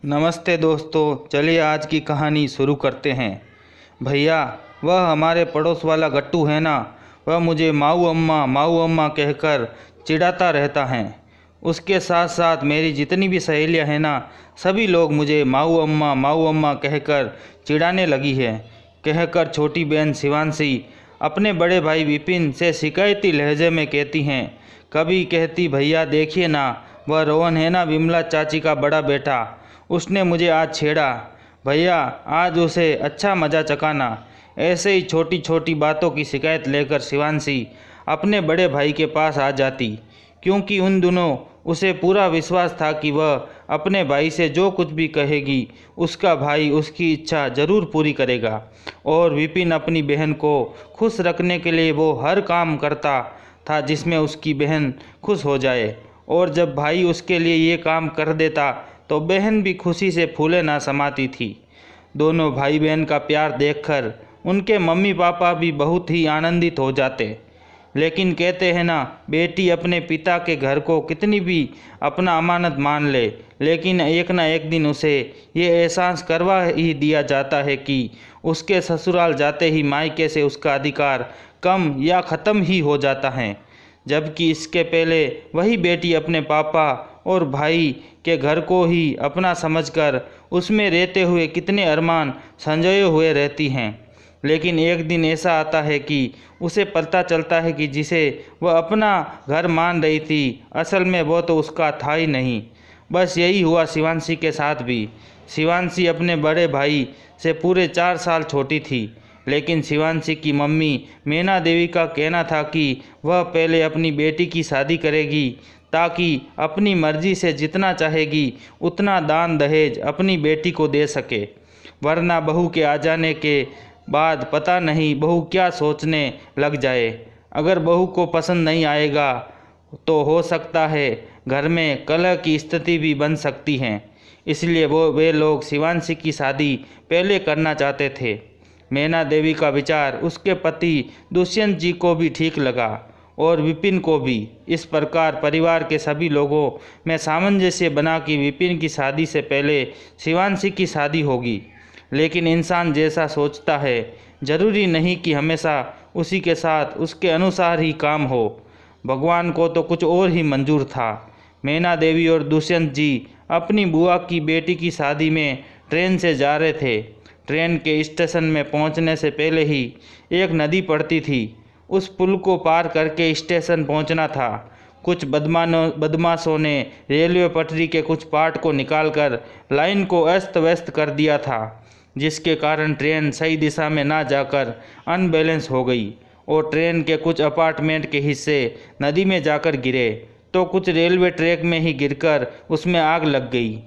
नमस्ते दोस्तों, चलिए आज की कहानी शुरू करते हैं। भैया, वह हमारे पड़ोस वाला गट्टू है ना, वह मुझे माऊ अम्मा कहकर चिढ़ाता रहता है। उसके साथ साथ मेरी जितनी भी सहेलियां हैं ना, सभी लोग मुझे माऊ अम्मा कहकर चिढ़ाने लगी है। कहकर छोटी बहन शिवांशी अपने बड़े भाई विपिन से शिकायती लहजे में कहती हैं। कभी कहती, भैया देखिए ना, वह रोहन है ना, विमला चाची का बड़ा बेटा, उसने मुझे आज छेड़ा। भैया आज उसे अच्छा मज़ा चखाना। ऐसे ही छोटी छोटी बातों की शिकायत लेकर शिवांशी अपने बड़े भाई के पास आ जाती, क्योंकि उन दिनों उसे पूरा विश्वास था कि वह अपने भाई से जो कुछ भी कहेगी उसका भाई उसकी इच्छा ज़रूर पूरी करेगा। और विपिन अपनी बहन को खुश रखने के लिए वो हर काम करता था जिसमें उसकी बहन खुश हो जाए। और जब भाई उसके लिए ये काम कर देता तो बहन भी खुशी से फूले ना समाती थी। दोनों भाई बहन का प्यार देखकर उनके मम्मी पापा भी बहुत ही आनंदित हो जाते। लेकिन कहते हैं ना, बेटी अपने पिता के घर को कितनी भी अपना अमानत मान ले, लेकिन एक ना एक दिन उसे ये एहसास करवा ही दिया जाता है कि उसके ससुराल जाते ही मायके से उसका अधिकार कम या ख़त्म ही हो जाता है। जबकि इसके पहले वही बेटी अपने पापा और भाई के घर को ही अपना समझकर उसमें रहते हुए कितने अरमान संजोए हुए रहती हैं। लेकिन एक दिन ऐसा आता है कि उसे पता चलता है कि जिसे वह अपना घर मान रही थी, असल में वो तो उसका था ही नहीं। बस यही हुआ शिवांशी के साथ भी। शिवांशी अपने बड़े भाई से पूरे 4 साल छोटी थी, लेकिन शिवांशी की मम्मी मैना देवी का कहना था कि वह पहले अपनी बेटी की शादी करेगी, ताकि अपनी मर्जी से जितना चाहेगी उतना दान दहेज अपनी बेटी को दे सके। वरना बहू के आ जाने के बाद पता नहीं बहू क्या सोचने लग जाए। अगर बहू को पसंद नहीं आएगा तो हो सकता है घर में कलह की स्थिति भी बन सकती है। इसलिए वे लोग शिवांशी की शादी पहले करना चाहते थे। मैना देवी का विचार उसके पति दुष्यंत जी को भी ठीक लगा और विपिन को भी। इस प्रकार परिवार के सभी लोगों में सामंजस्य बना कि विपिन की शादी से पहले शिवांशी की शादी होगी। लेकिन इंसान जैसा सोचता है जरूरी नहीं कि हमेशा उसी के साथ उसके अनुसार ही काम हो। भगवान को तो कुछ और ही मंजूर था। मैना देवी और दुष्यंत जी अपनी बुआ की बेटी की शादी में ट्रेन से जा रहे थे। ट्रेन के स्टेशन में पहुंचने से पहले ही एक नदी पड़ती थी। उस पुल को पार करके स्टेशन पहुंचना था। कुछ बदमाशों ने रेलवे पटरी के कुछ पार्ट को निकालकर लाइन को अस्त व्यस्त कर दिया था, जिसके कारण ट्रेन सही दिशा में ना जाकर अनबैलेंस हो गई और ट्रेन के कुछ अपार्टमेंट के हिस्से नदी में जाकर गिरे, तो कुछ रेलवे ट्रैक में ही गिरकर उसमें आग लग गई,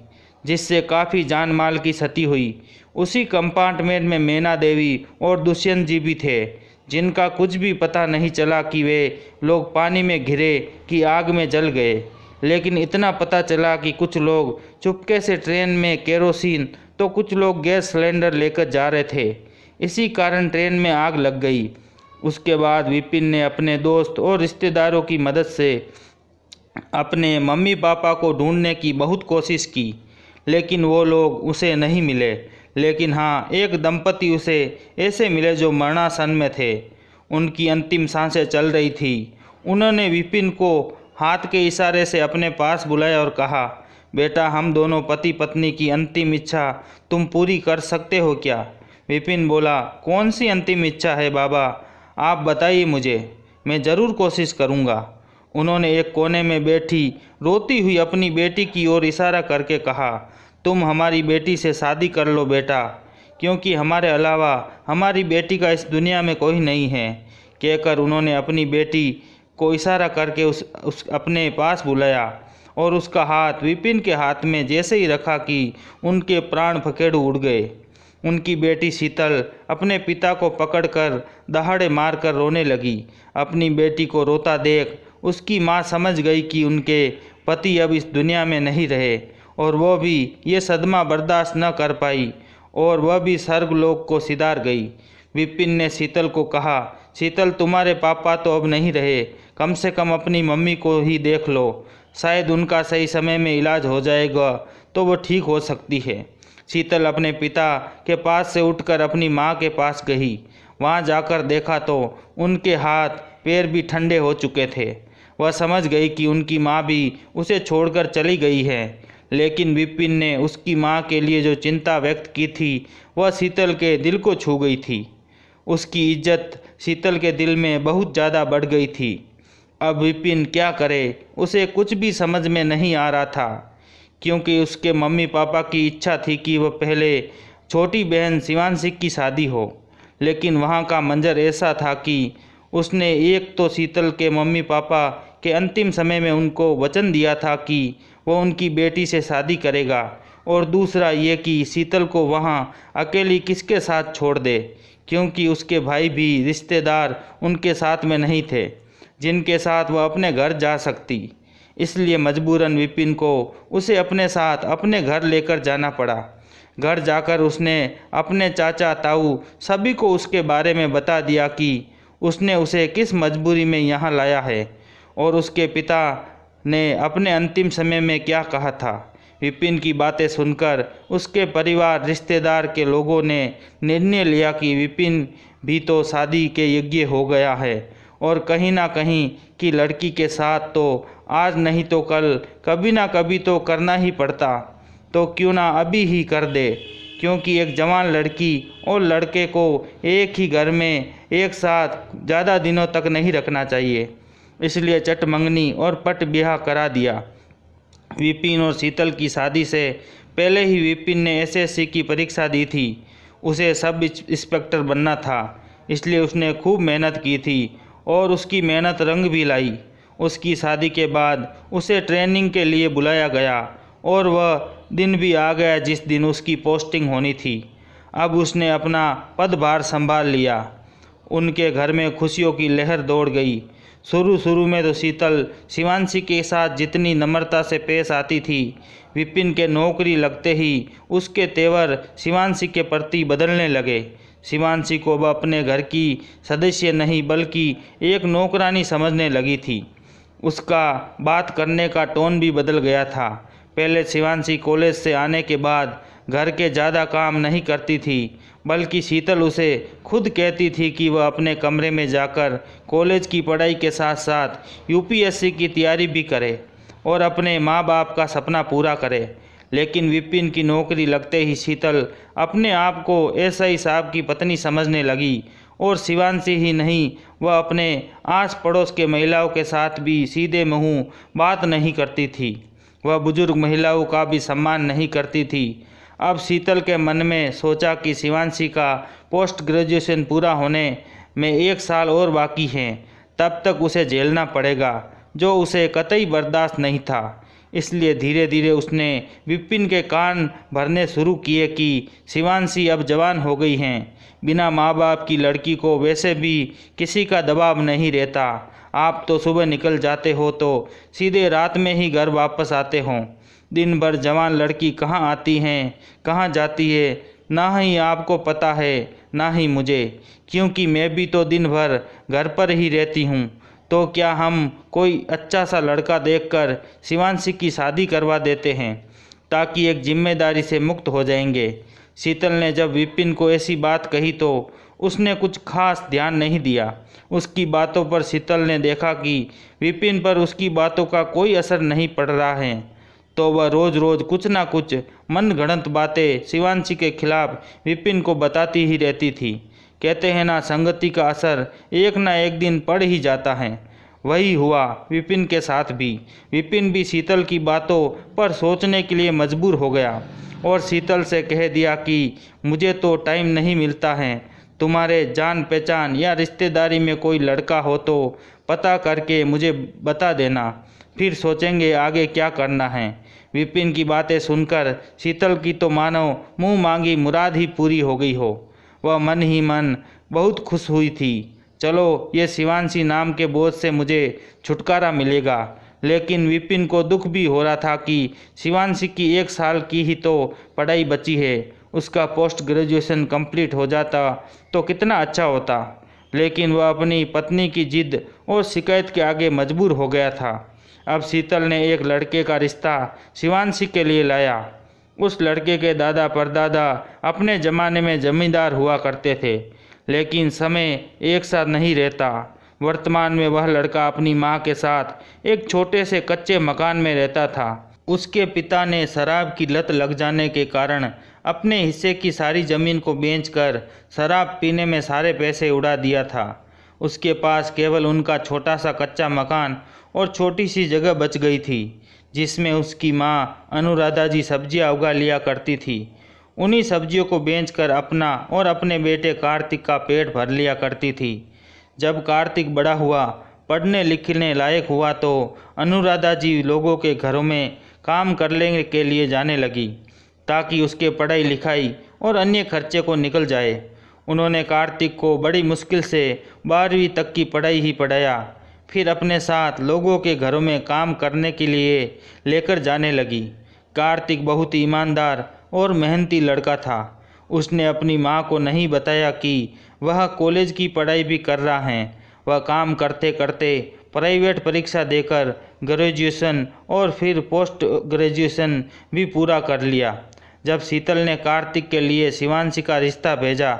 जिससे काफ़ी जान माल की क्षति हुई। उसी कंपार्टमेंट में मैना देवी और दुष्यंत जी भी थे, जिनका कुछ भी पता नहीं चला कि वे लोग पानी में घिरे कि आग में जल गए। लेकिन इतना पता चला कि कुछ लोग चुपके से ट्रेन में केरोसिन तो कुछ लोग गैस सिलेंडर लेकर जा रहे थे। इसी कारण ट्रेन में आग लग गई। उसके बाद विपिन ने अपने दोस्त और रिश्तेदारों की मदद से अपने मम्मी पापा को ढूंढने की बहुत कोशिश की, लेकिन वो लोग उसे नहीं मिले। लेकिन हाँ, एक दंपति उसे ऐसे मिले जो मरणासन में थे। उनकी अंतिम सांसें चल रही थी। उन्होंने विपिन को हाथ के इशारे से अपने पास बुलाया और कहा, बेटा, हम दोनों पति पत्नी की अंतिम इच्छा तुम पूरी कर सकते हो क्या? विपिन बोला, कौन सी अंतिम इच्छा है बाबा, आप बताइए मुझे, मैं ज़रूर कोशिश करूँगा। उन्होंने एक कोने में बैठी रोती हुई अपनी बेटी की ओर इशारा करके कहा, तुम हमारी बेटी से शादी कर लो बेटा, क्योंकि हमारे अलावा हमारी बेटी का इस दुनिया में कोई नहीं है। कहकर उन्होंने अपनी बेटी को इशारा करके उस अपने पास बुलाया और उसका हाथ विपिन के हाथ में जैसे ही रखा कि उनके प्राण पखेरु उड़ गए। उनकी बेटी शीतल अपने पिता को पकड़कर दहाड़े मारकर रोने लगी। अपनी बेटी को रोता देख उसकी माँ समझ गई कि उनके पति अब इस दुनिया में नहीं रहे, और वह भी ये सदमा बर्दाश्त न कर पाई और वह भी स्वर्गलोक को सिधार गई। विपिन ने शीतल को कहा, शीतल, तुम्हारे पापा तो अब नहीं रहे, कम से कम अपनी मम्मी को ही देख लो, शायद उनका सही समय में इलाज हो जाएगा तो वो ठीक हो सकती है। शीतल अपने पिता के पास से उठकर अपनी माँ के पास गई। वहाँ जाकर देखा तो उनके हाथ पैर भी ठंडे हो चुके थे। वह समझ गई कि उनकी माँ भी उसे छोड़कर चली गई है। लेकिन विपिन ने उसकी माँ के लिए जो चिंता व्यक्त की थी वह शीतल के दिल को छू गई थी। उसकी इज्जत शीतल के दिल में बहुत ज़्यादा बढ़ गई थी। अब विपिन क्या करे, उसे कुछ भी समझ में नहीं आ रहा था, क्योंकि उसके मम्मी पापा की इच्छा थी कि वह पहले छोटी बहन शिवांशी की शादी हो। लेकिन वहाँ का मंजर ऐसा था कि उसने एक तो शीतल के मम्मी पापा के अंतिम समय में उनको वचन दिया था कि वह उनकी बेटी से शादी करेगा, और दूसरा ये कि शीतल को वहाँ अकेली किसके साथ छोड़ दे, क्योंकि उसके भाई भी रिश्तेदार उनके साथ में नहीं थे जिनके साथ वह अपने घर जा सकती। इसलिए मजबूरन विपिन को उसे अपने साथ अपने घर लेकर जाना पड़ा। घर जाकर उसने अपने चाचा ताऊ सभी को उसके बारे में बता दिया कि उसने उसे किस मजबूरी में यहाँ लाया है और उसके पिता ने अपने अंतिम समय में क्या कहा था। विपिन की बातें सुनकर उसके परिवार रिश्तेदार के लोगों ने निर्णय लिया कि विपिन भी तो शादी के योग्य हो गया है और कहीं ना कहीं की लड़की के साथ तो आज नहीं तो कल कभी ना कभी तो करना ही पड़ता, तो क्यों ना अभी ही कर दे, क्योंकि एक जवान लड़की और लड़के को एक ही घर में एक साथ ज़्यादा दिनों तक नहीं रखना चाहिए। इसलिए चट मंगनी और पट ब्याह करा दिया। विपिन और शीतल की शादी से पहले ही विपिन ने एसएससी की परीक्षा दी थी। उसे सब इंस्पेक्टर बनना था, इसलिए उसने खूब मेहनत की थी और उसकी मेहनत रंग भी लाई। उसकी शादी के बाद उसे ट्रेनिंग के लिए बुलाया गया और वह दिन भी आ गया जिस दिन उसकी पोस्टिंग होनी थी। अब उसने अपना पदभार संभाल लिया। उनके घर में खुशियों की लहर दौड़ गई। शुरू में तो शीतल शिवांशी के साथ जितनी नम्रता से पेश आती थी, विपिन के नौकरी लगते ही उसके तेवर शिवांशी के प्रति बदलने लगे। शिवांशी को वह अपने घर की सदस्य नहीं बल्कि एक नौकरानी समझने लगी थी। उसका बात करने का टोन भी बदल गया था। पहले शिवांशी कॉलेज से आने के बाद घर के ज़्यादा काम नहीं करती थी, बल्कि शीतल उसे खुद कहती थी कि वह अपने कमरे में जाकर कॉलेज की पढ़ाई के साथ साथ यूपीएससी की तैयारी भी करे और अपने माँ बाप का सपना पूरा करे। लेकिन विपिन की नौकरी लगते ही शीतल अपने आप को एसआई साहब की पत्नी समझने लगी और शिवांशी ही नहीं, वह अपने आस पड़ोस के महिलाओं के साथ भी सीधे मुँह बात नहीं करती थी। वह बुजुर्ग महिलाओं का भी सम्मान नहीं करती थी। अब शीतल के मन में सोचा कि शिवांशी का पोस्ट ग्रेजुएशन पूरा होने में 1 साल और बाकी है, तब तक उसे झेलना पड़ेगा, जो उसे कतई बर्दाश्त नहीं था। इसलिए धीरे धीरे उसने विपिन के कान भरने शुरू किए कि शिवांशी अब जवान हो गई हैं। बिना माँ बाप की लड़की को वैसे भी किसी का दबाव नहीं रहता। आप तो सुबह निकल जाते हो तो सीधे रात में ही घर वापस आते हो। दिन भर जवान लड़की कहाँ आती हैं कहाँ जाती है, ना ही आपको पता है ना ही मुझे, क्योंकि मैं भी तो दिन भर घर पर ही रहती हूँ। तो क्या हम कोई अच्छा सा लड़का देखकर शिवांशी की शादी करवा देते हैं, ताकि एक जिम्मेदारी से मुक्त हो जाएंगे। शीतल ने जब विपिन को ऐसी बात कही तो उसने कुछ खास ध्यान नहीं दिया। उसकी बातों पर शीतल ने देखा कि विपिन पर उसकी बातों का कोई असर नहीं पड़ रहा है, तो वह रोज़ रोज़ कुछ ना कुछ मनगढ़ंत बातें शिवांशी के खिलाफ विपिन को बताती ही रहती थी। कहते हैं ना, संगति का असर एक ना एक दिन पड़ ही जाता है। वही हुआ विपिन के साथ भी। विपिन भी शीतल की बातों पर सोचने के लिए मजबूर हो गया और शीतल से कह दिया कि मुझे तो टाइम नहीं मिलता है, तुम्हारे जान पहचान या रिश्तेदारी में कोई लड़का हो तो पता करके मुझे बता देना, फिर सोचेंगे आगे क्या करना है। विपिन की बातें सुनकर शीतल की तो मानो मुँह मांगी मुराद ही पूरी हो गई हो। वह मन ही मन बहुत खुश हुई थी। चलो, ये शिवांशी नाम के बोझ से मुझे छुटकारा मिलेगा। लेकिन विपिन को दुख भी हो रहा था कि शिवांशी की 1 साल की ही तो पढ़ाई बची है। उसका पोस्ट ग्रेजुएशन कंप्लीट हो जाता तो कितना अच्छा होता। लेकिन वह अपनी पत्नी की जिद और शिकायत के आगे मजबूर हो गया था। अब शीतल ने एक लड़के का रिश्ता शिवांशी के लिए लाया। उस लड़के के दादा परदादा अपने ज़माने में जमींदार हुआ करते थे, लेकिन समय एक साथ नहीं रहता। वर्तमान में वह लड़का अपनी माँ के साथ एक छोटे से कच्चे मकान में रहता था। उसके पिता ने शराब की लत लग जाने के कारण अपने हिस्से की सारी ज़मीन को बेचकर शराब पीने में सारे पैसे उड़ा दिया था। उसके पास केवल उनका छोटा सा कच्चा मकान और छोटी सी जगह बच गई थी, जिसमें उसकी माँ अनुराधा जी सब्जियाँ उगा लिया करती थी। उन्हीं सब्जियों को बेचकर अपना और अपने बेटे कार्तिक का पेट भर लिया करती थी। जब कार्तिक बड़ा हुआ, पढ़ने लिखने लायक हुआ, तो अनुराधा जी लोगों के घरों में काम करने के लिए जाने लगी, ताकि उसके पढ़ाई लिखाई और अन्य खर्चे को निकल जाए। उन्होंने कार्तिक को बड़ी मुश्किल से 12वीं तक की पढ़ाई ही पढ़ाया, फिर अपने साथ लोगों के घरों में काम करने के लिए लेकर जाने लगी। कार्तिक बहुत ही ईमानदार और मेहनती लड़का था। उसने अपनी माँ को नहीं बताया कि वह कॉलेज की पढ़ाई भी कर रहा है। वह काम करते करते प्राइवेट परीक्षा देकर ग्रेजुएशन और फिर पोस्ट ग्रेजुएशन भी पूरा कर लिया। जब शीतल ने कार्तिक के लिए शिवांशी का रिश्ता भेजा,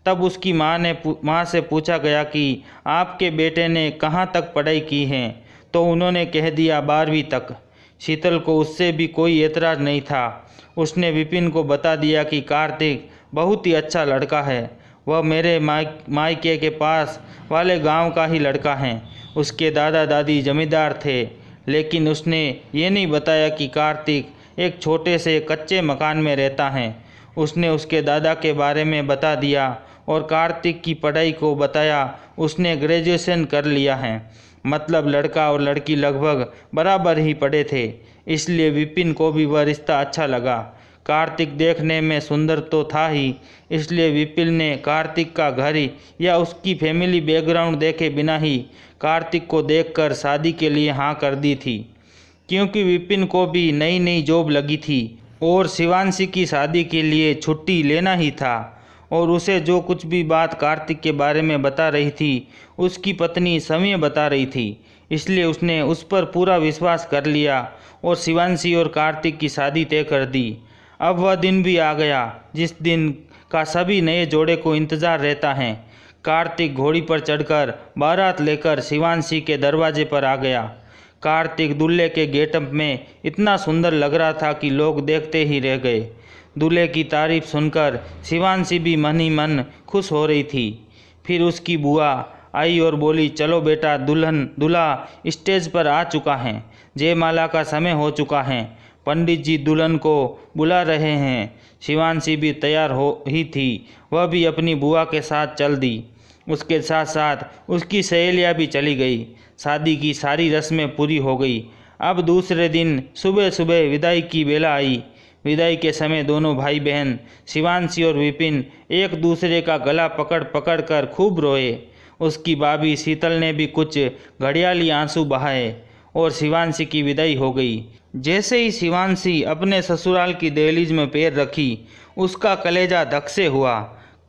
तब उसकी माँ से पूछा गया कि आपके बेटे ने कहाँ तक पढ़ाई की है, तो उन्होंने कह दिया 12वीं तक। शीतल को उससे भी कोई एतराज़ नहीं था। उसने विपिन को बता दिया कि कार्तिक बहुत ही अच्छा लड़का है, वह मेरे मायके के पास वाले गांव का ही लड़का है। उसके दादा दादी जमींदार थे, लेकिन उसने ये नहीं बताया कि कार्तिक एक छोटे से कच्चे मकान में रहता है। उसने उसके दादा के बारे में बता दिया और कार्तिक की पढ़ाई को बताया। उसने ग्रेजुएशन कर लिया है, मतलब लड़का और लड़की लगभग बराबर ही पढ़े थे, इसलिए विपिन को भी वह रिश्ता अच्छा लगा। कार्तिक देखने में सुंदर तो था ही, इसलिए विपिन ने कार्तिक का घर या उसकी फैमिली बैकग्राउंड देखे बिना ही कार्तिक को देखकर शादी के लिए हाँ कर दी थी, क्योंकि विपिन को भी नई नई जॉब लगी थी और शिवांशी की शादी के लिए छुट्टी लेना ही था। और उसे जो कुछ भी बात कार्तिक के बारे में बता रही थी, उसकी पत्नी समी बता रही थी, इसलिए उसने उस पर पूरा विश्वास कर लिया और शिवांशी और कार्तिक की शादी तय कर दी। अब वह दिन भी आ गया जिस दिन का सभी नए जोड़े को इंतज़ार रहता है। कार्तिक घोड़ी पर चढ़कर बारात लेकर शिवांशी के दरवाजे पर आ गया। कार्तिक दूल्हे के गेटअप में इतना सुंदर लग रहा था कि लोग देखते ही रह गए। दूल्हे की तारीफ सुनकर शिवांशी भी मन ही मन खुश हो रही थी। फिर उसकी बुआ आई और बोली, चलो बेटा, दूल्हा स्टेज पर आ चुका है, जयमाला का समय हो चुका है, पंडित जी दुल्हन को बुला रहे हैं। शिवांशी भी तैयार हो ही थी, वह भी अपनी बुआ के साथ चल दी। उसके साथ साथ उसकी सहेलियाँ भी चली गई। शादी की सारी रस्में पूरी हो गई। अब दूसरे दिन सुबह सुबह विदाई की बेला आई। विदाई के समय दोनों भाई बहन शिवांशी और विपिन एक दूसरे का गला पकड़ पकड़ कर खूब रोए। उसकी भाभी शीतल ने भी कुछ घड़ियाली आंसू बहाए और शिवांशी की विदाई हो गई। जैसे ही शिवांशी अपने ससुराल की दहलीज में पैर रखी, उसका कलेजा धक से हुआ।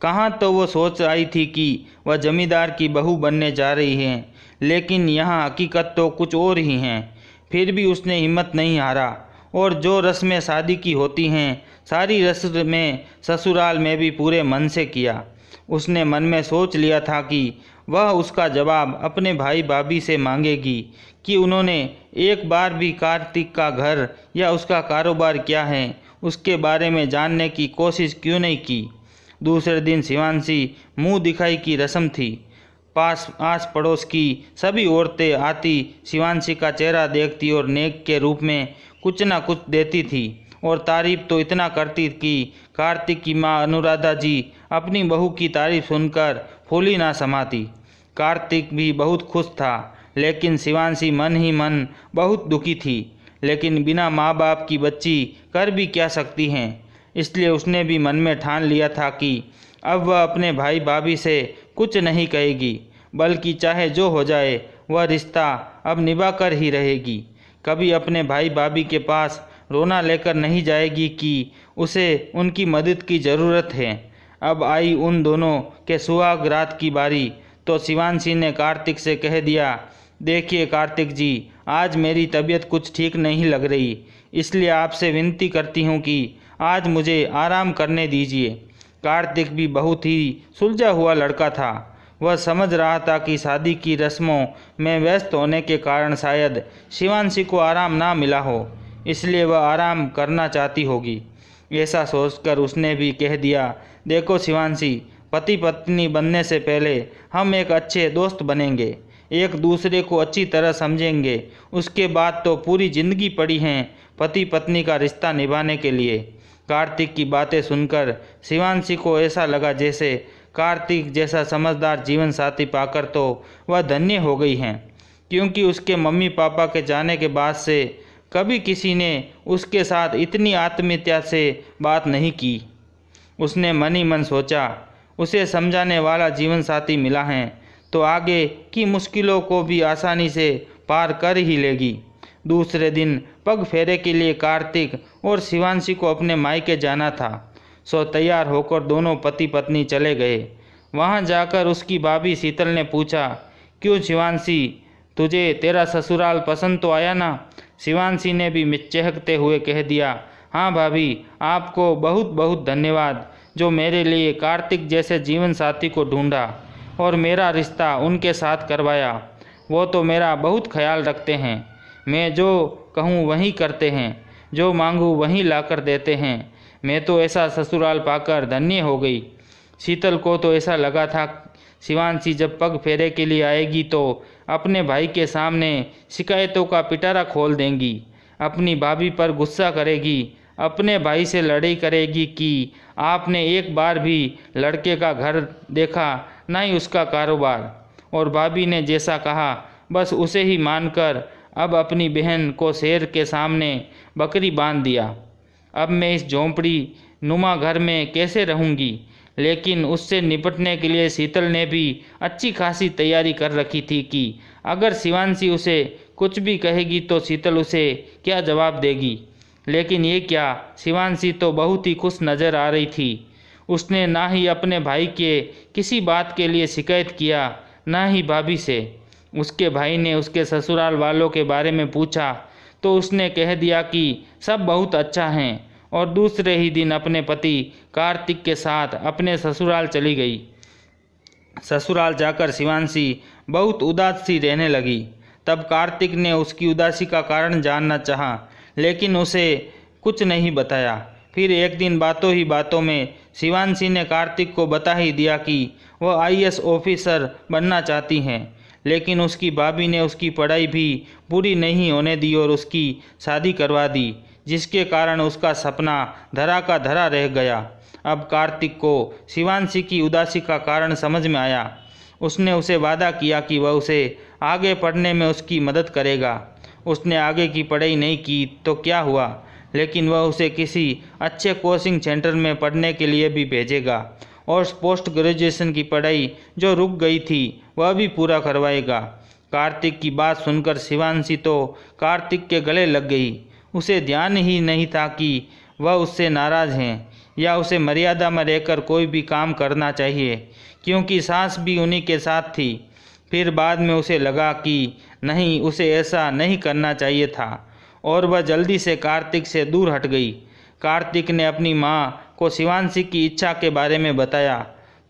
कहाँ तो वो सोच आई थी कि वह जमींदार की बहू बनने जा रही है, लेकिन यहाँ हकीकत तो कुछ और ही है। फिर भी उसने हिम्मत नहीं हारा और जो रस्में शादी की होती हैं, सारी रस्में ससुराल में भी पूरे मन से किया। उसने मन में सोच लिया था कि वह उसका जवाब अपने भाई भाभी से मांगेगी कि उन्होंने एक बार भी कार्तिक का घर या उसका कारोबार क्या है उसके बारे में जानने की कोशिश क्यों नहीं की। दूसरे दिन शिवांशी मुंह दिखाई की रस्म थी। आस पड़ोस की सभी औरतें आती, शिवांशी का चेहरा देखती और नेक के रूप में कुछ ना कुछ देती थी और तारीफ तो इतना करती कि कार्तिक की माँ अनुराधा जी अपनी बहू की तारीफ सुनकर फूली ना समाती। कार्तिक भी बहुत खुश था, लेकिन शिवांशी मन ही मन बहुत दुखी थी। लेकिन बिना माँ बाप की बच्ची कर भी क्या सकती हैं, इसलिए उसने भी मन में ठान लिया था कि अब वह अपने भाई भाभी से कुछ नहीं कहेगी, बल्कि चाहे जो हो जाए वह रिश्ता अब निभा कर ही रहेगी। कभी अपने भाई भाभी के पास रोना लेकर नहीं जाएगी कि उसे उनकी मदद की ज़रूरत है। अब आई उन दोनों के सुहाग रात की बारी, तो शिवांशी ने कार्तिक से कह दिया, देखिए कार्तिक जी, आज मेरी तबीयत कुछ ठीक नहीं लग रही, इसलिए आपसे विनती करती हूँ कि आज मुझे आराम करने दीजिए। कार्तिक भी बहुत ही सुलझा हुआ लड़का था। वह समझ रहा था कि शादी की रस्मों में व्यस्त होने के कारण शायद शिवांशी को आराम ना मिला हो, इसलिए वह आराम करना चाहती होगी। ऐसा सोचकर उसने भी कह दिया, देखो शिवांशी, पति पत्नी बनने से पहले हम एक अच्छे दोस्त बनेंगे, एक दूसरे को अच्छी तरह समझेंगे। उसके बाद तो पूरी जिंदगी पड़ी है पति पत्नी का रिश्ता निभाने के लिए। कार्तिक की बातें सुनकर शिवांशी को ऐसा लगा जैसे कार्तिक जैसा समझदार जीवन साथी पाकर तो वह धन्य हो गई हैं, क्योंकि उसके मम्मी पापा के जाने के बाद से कभी किसी ने उसके साथ इतनी आत्मीयता से बात नहीं की। उसने मन ही मन सोचा, उसे समझाने वाला जीवन साथी मिला है तो आगे की मुश्किलों को भी आसानी से पार कर ही लेगी। दूसरे दिन पग फेरे के लिए कार्तिक और शिवांशी को अपने मायके जाना था, सो तैयार होकर दोनों पति पत्नी चले गए। वहां जाकर उसकी भाभी शीतल ने पूछा, क्यों शिवांशी, तुझे तेरा ससुराल पसंद तो आया ना? शिवांशी ने भी चहकते हुए कह दिया, हाँ भाभी, आपको बहुत बहुत धन्यवाद जो मेरे लिए कार्तिक जैसे जीवन साथी को ढूंढा और मेरा रिश्ता उनके साथ करवाया। वो तो मेरा बहुत ख्याल रखते हैं, मैं जो कहूँ वही करते हैं, जो मांगूँ वही लाकर देते हैं। मैं तो ऐसा ससुराल पाकर धन्य हो गई। शीतल को तो ऐसा लगा था शिवांशी जब पग फेरे के लिए आएगी तो अपने भाई के सामने शिकायतों का पिटारा खोल देंगी, अपनी भाभी पर गुस्सा करेगी, अपने भाई से लड़ाई करेगी कि आपने एक बार भी लड़के का घर देखा, ना ही उसका कारोबार, और भाभी ने जैसा कहा बस उसे ही मानकर अब अपनी बहन को शेर के सामने बकरी बांध दिया। अब मैं इस झोंपड़ी नुमा घर में कैसे रहूंगी? लेकिन उससे निपटने के लिए शीतल ने भी अच्छी खासी तैयारी कर रखी थी कि अगर शिवांशी उसे कुछ भी कहेगी तो शीतल उसे क्या जवाब देगी। लेकिन ये क्या, शिवांशी तो बहुत ही खुश नज़र आ रही थी। उसने ना ही अपने भाई के किसी बात के लिए शिकायत किया, ना ही भाभी से। उसके भाई ने उसके ससुराल वालों के बारे में पूछा तो उसने कह दिया कि सब बहुत अच्छा हैं, और दूसरे ही दिन अपने पति कार्तिक के साथ अपने ससुराल चली गई। ससुराल जाकर शिवांशी बहुत उदास सी रहने लगी। तब कार्तिक ने उसकी उदासी का कारण जानना चाहा, लेकिन उसे कुछ नहीं बताया। फिर एक दिन बातों ही बातों में शिवांशी ने कार्तिक को बता ही दिया कि वह आईएएस ऑफिसर बनना चाहती हैं, लेकिन उसकी भाभी ने उसकी पढ़ाई भी पूरी नहीं होने दी और उसकी शादी करवा दी, जिसके कारण उसका सपना धरा का धरा रह गया। अब कार्तिक को शिवांशी की उदासी का कारण समझ में आया। उसने उसे वादा किया कि वह उसे आगे पढ़ने में उसकी मदद करेगा। उसने आगे की पढ़ाई नहीं की तो क्या हुआ, लेकिन वह उसे किसी अच्छे कोचिंग सेंटर में पढ़ने के लिए भी भेजेगा और पोस्ट ग्रेजुएशन की पढ़ाई जो रुक गई थी वह भी पूरा करवाएगा। कार्तिक की बात सुनकर शिवांशी तो कार्तिक के गले लग गई। उसे ध्यान ही नहीं था कि वह उससे नाराज़ हैं या उसे मर्यादा में रहकर कोई भी काम करना चाहिए, क्योंकि सास भी उन्हीं के साथ थी। फिर बाद में उसे लगा कि नहीं, उसे ऐसा नहीं करना चाहिए था और वह जल्दी से कार्तिक से दूर हट गई। कार्तिक ने अपनी माँ को शिवांशी की इच्छा के बारे में बताया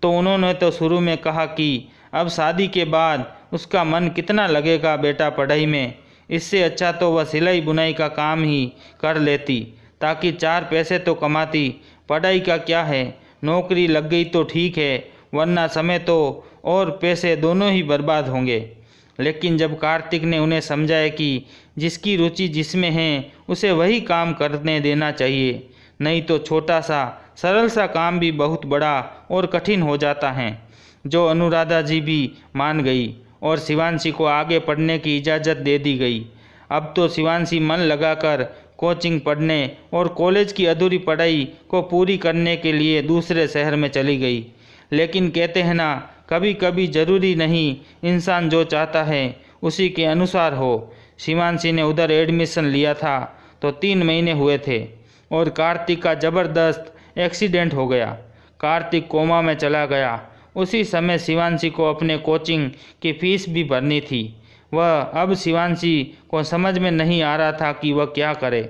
तो उन्होंने तो शुरू में कहा कि अब शादी के बाद उसका मन कितना लगेगा बेटा पढ़ाई में, इससे अच्छा तो वह सिलाई बुनाई का काम ही कर लेती ताकि 4 पैसे तो कमाती। पढ़ाई का क्या है, नौकरी लग गई तो ठीक है, वरना समय तो और पैसे दोनों ही बर्बाद होंगे। लेकिन जब कार्तिक ने उन्हें समझाया कि जिसकी रुचि जिसमें है उसे वही काम करने देना चाहिए, नहीं तो छोटा सा सरल सा काम भी बहुत बड़ा और कठिन हो जाता है, जो अनुराधा जी भी मान गई और शिवांशी को आगे पढ़ने की इजाज़त दे दी गई। अब तो शिवांशी मन लगाकर कोचिंग पढ़ने और कॉलेज की अधूरी पढ़ाई को पूरी करने के लिए दूसरे शहर में चली गई। लेकिन कहते हैं ना, कभी कभी ज़रूरी नहीं इंसान जो चाहता है उसी के अनुसार हो। शिवांशी ने उधर एडमिशन लिया था तो 3 महीने हुए थे और कार्तिक का ज़बरदस्त एक्सीडेंट हो गया। कार्तिक कोमा में चला गया। उसी समय शिवांशी को अपने कोचिंग की फ़ीस भी भरनी थी। वह अब शिवांशी को समझ में नहीं आ रहा था कि वह क्या करे।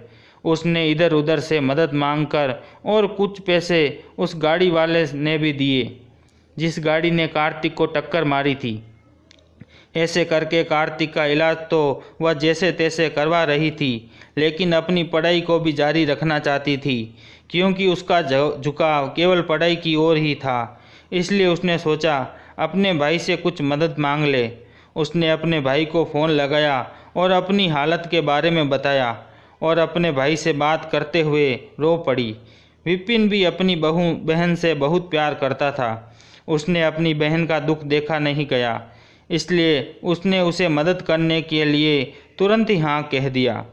उसने इधर उधर से मदद मांगकर और कुछ पैसे उस गाड़ी वाले ने भी दिए जिस गाड़ी ने कार्तिक को टक्कर मारी थी। ऐसे करके कार्तिक का इलाज तो वह जैसे तैसे करवा रही थी, लेकिन अपनी पढ़ाई को भी जारी रखना चाहती थी, क्योंकि उसका झुकाव केवल पढ़ाई की ओर ही था। इसलिए उसने सोचा अपने भाई से कुछ मदद मांग ले। उसने अपने भाई को फ़ोन लगाया और अपनी हालत के बारे में बताया और अपने भाई से बात करते हुए रो पड़ी। विपिन भी अपनी बहन से बहुत प्यार करता था। उसने अपनी बहन का दुख देखा नहीं गया, इसलिए उसने उसे मदद करने के लिए तुरंत ही हाँ कह दिया।